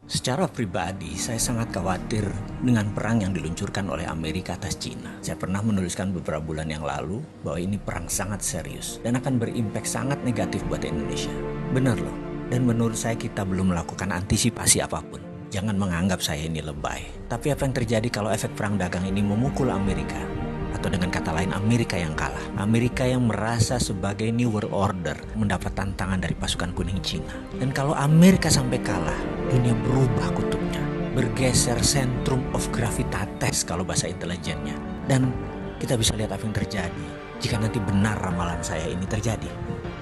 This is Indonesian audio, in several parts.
Secara pribadi, saya sangat khawatir dengan perang yang diluncurkan oleh Amerika atas Cina. Saya pernah menuliskan beberapa bulan yang lalu bahwa ini perang sangat serius dan akan berimpak sangat negatif buat Indonesia. Benar loh, dan menurut saya kita belum melakukan antisipasi apapun. Jangan menganggap saya ini lebay. Tapi apa yang terjadi kalau efek perang dagang ini memukul Amerika? Atau dengan kata lain, Amerika yang kalah. Amerika yang merasa sebagai New World Order mendapat tantangan dari pasukan kuning Cina. Dan kalau Amerika sampai kalah, dunia berubah kutubnya. Bergeser centrum of gravitatis kalau bahasa intelijennya. Dan kita bisa lihat apa yang terjadi jika nanti benar ramalan saya ini terjadi.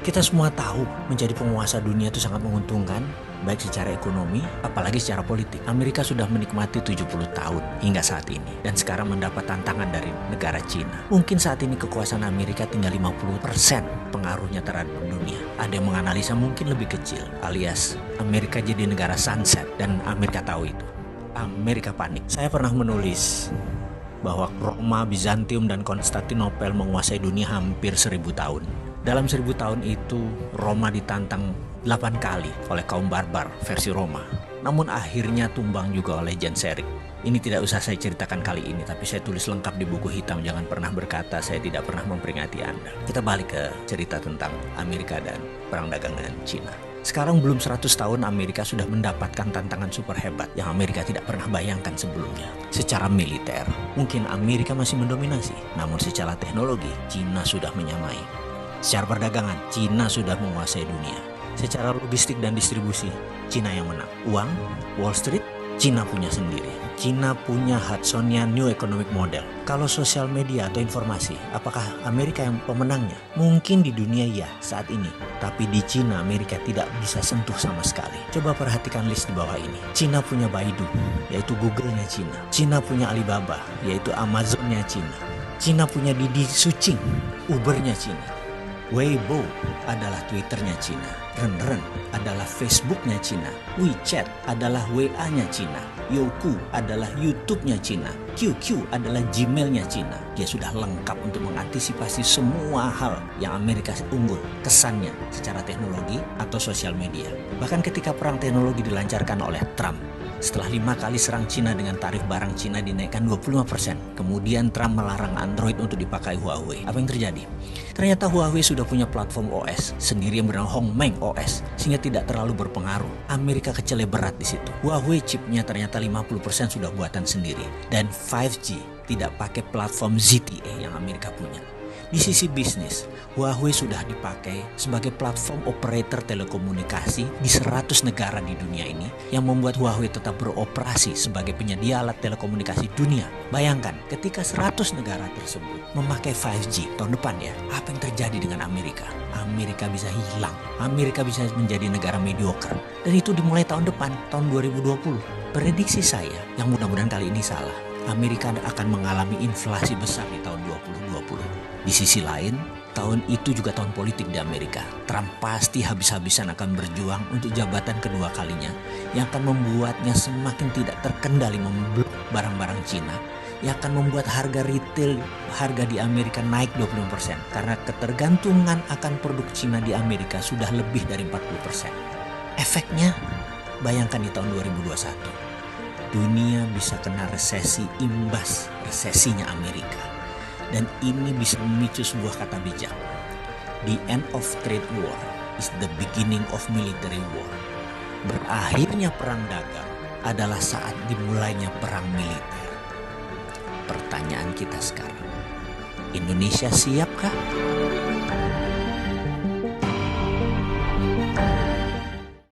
Kita semua tahu menjadi penguasa dunia itu sangat menguntungkan, baik secara ekonomi, apalagi secara politik. Amerika sudah menikmati 70 tahun hingga saat ini, dan sekarang mendapat tantangan dari negara Cina. Mungkin saat ini kekuasaan Amerika tinggal 50% pengaruhnya terhadap dunia. Ada yang menganalisa mungkin lebih kecil, alias Amerika jadi negara sunset, dan Amerika tahu itu. Amerika panik. Saya pernah menulis bahwa Roma, Bizantium, dan Konstantinopel menguasai dunia hampir 1000 tahun. Dalam 1000 tahun itu, Roma ditantang 8 kali oleh kaum barbar versi Roma. Namun akhirnya tumbang juga oleh Genseric. Ini tidak usah saya ceritakan kali ini, tapi saya tulis lengkap di buku hitam. Jangan pernah berkata saya tidak pernah memperingati Anda. Kita balik ke cerita tentang Amerika dan perang dagang dengan Cina. Sekarang belum 100 tahun Amerika sudah mendapatkan tantangan super hebat yang Amerika tidak pernah bayangkan sebelumnya. Secara militer, mungkin Amerika masih mendominasi. Namun secara teknologi, Cina sudah menyamai. Secara perdagangan, Cina sudah menguasai dunia. Secara logistik dan distribusi, Cina yang menang. Uang, Wall Street, Cina punya sendiri. Cina punya Hudsonian New Economic Model. Kalau sosial media atau informasi, apakah Amerika yang pemenangnya? Mungkin di dunia ya saat ini. Tapi di Cina, Amerika tidak bisa sentuh sama sekali. Coba perhatikan list di bawah ini. Cina punya Baidu, yaitu Google-nya Cina. Cina punya Alibaba, yaitu Amazon-nya Cina. Cina punya Didi Sucing, Uber-nya Cina. Weibo adalah Twitter-nya Cina. Renren adalah Facebook-nya Cina. WeChat adalah WA-nya Cina. Youku adalah YouTube-nya Cina. QQ adalah Gmail-nya Cina. Dia sudah lengkap untuk mengantisipasi semua hal yang Amerika unggul kesannya secara teknologi atau sosial media. Bahkan ketika perang teknologi dilancarkan oleh Trump, setelah 5 kali serang Cina dengan tarif barang Cina dinaikkan 25%. Kemudian Trump melarang Android untuk dipakai Huawei. Apa yang terjadi? Ternyata Huawei sudah punya platform OS sendiri yang bernama Hongmeng OS, sehingga tidak terlalu berpengaruh. Amerika kecele berat di situ. Huawei chipnya ternyata 50% sudah buatan sendiri. Dan 5G tidak pakai platform ZTE yang Amerika punya. Di sisi bisnis, Huawei sudah dipakai sebagai platform operator telekomunikasi di 100 negara di dunia ini yang membuat Huawei tetap beroperasi sebagai penyedia alat telekomunikasi dunia. Bayangkan ketika 100 negara tersebut memakai 5G tahun depan ya, apa yang terjadi dengan Amerika? Amerika bisa hilang, Amerika bisa menjadi negara mediocre. Dan itu dimulai tahun depan, tahun 2020. Prediksi saya, yang mudah-mudahan kali ini salah, Amerika akan mengalami inflasi besar di tahun 2020. Di sisi lain, tahun itu juga tahun politik di Amerika. Trump pasti habis-habisan akan berjuang untuk jabatan kedua kalinya yang akan membuatnya semakin tidak terkendali memblok barang-barang Cina, yang akan membuat harga retail di Amerika naik 20% karena ketergantungan akan produk Cina di Amerika sudah lebih dari 40%. Efeknya, bayangkan di tahun 2021. Dunia bisa kena resesi imbas resesinya Amerika. Dan ini bisa memicu sebuah kata bijak. The end of trade war is the beginning of military war. Berakhirnya perang dagang adalah saat dimulainya perang militer. Pertanyaan kita sekarang, Indonesia siapkah?